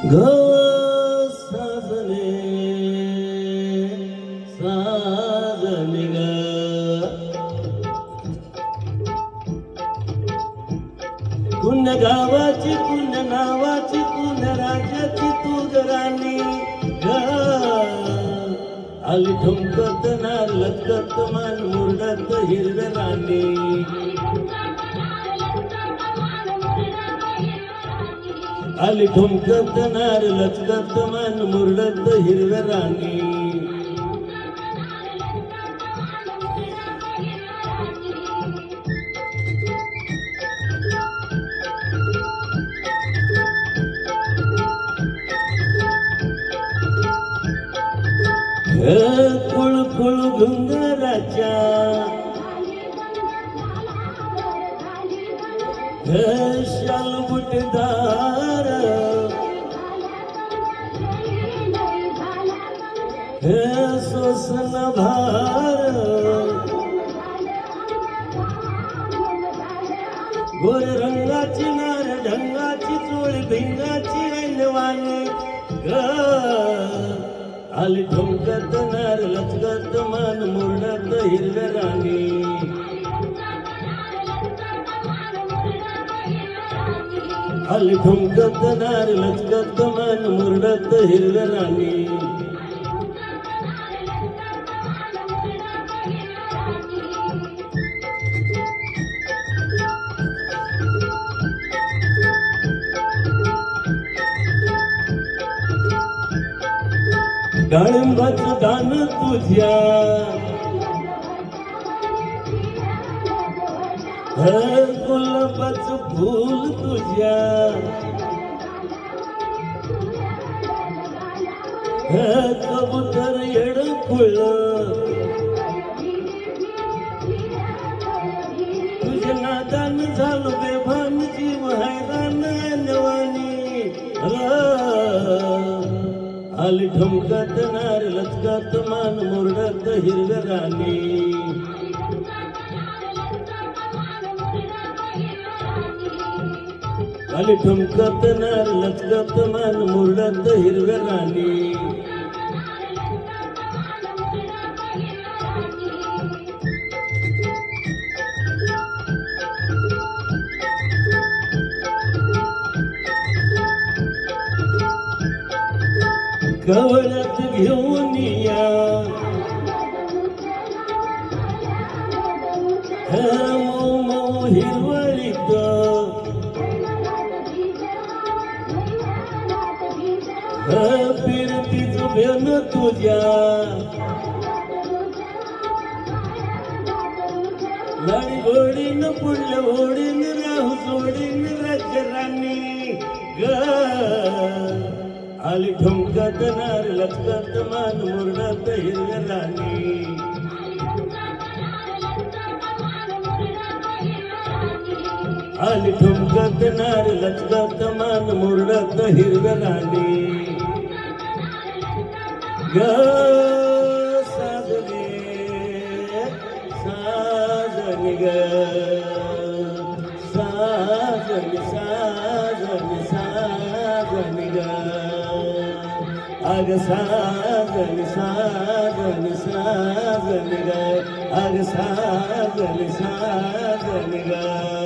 ग साजने साजने ग पुण्य गावाची पुण्य नावाची पुण्य राज्याची तू राणी ग आली ठुमकत नार लचकत मान मुरडत हिरव्या राणी आली ठुमकत नार लचकत मान मुरडत हिरव्या राणी कुळकुळ घुंगराच्या शाल बुटदार सोसन भार गोर रंगाची नार ढंगाची चोळी भिंगाची ऐनवानी ग आली ठुमकत नार लचकत मान मुरडत हिरव्या राणी आली ठुमकत नार लचकत मान मुरडत हिरव्या राणी डाळिंबाचं दान तुझ्या गुलाबाचं फूल तुझ्या कबूतर येड खुळ तुझे नादान झालो बेभान जीव हैरान नवानी आली ठुमकत नार लचकत मान मुरडत हिरव्या राणी आली ठुमकत नार लचकत मान मुरडत हिरव्या राणी कवळत घेऊन या मऊ हिरवळीत फिरतीच बेन तुझ्या लाडी गोडीन पुढल्या ओढीन राहू जोडीन राज्य राणी ग आली ठुमकत नार लचकत मान मुरडत हिरव्या राणी आली ठुमकत नार लचकत मान मुरडत हिरव्या राणी ग साजने साजने ग साजने साजने साजने ग आग साजन साजन साजन ग आग साजन साजन ग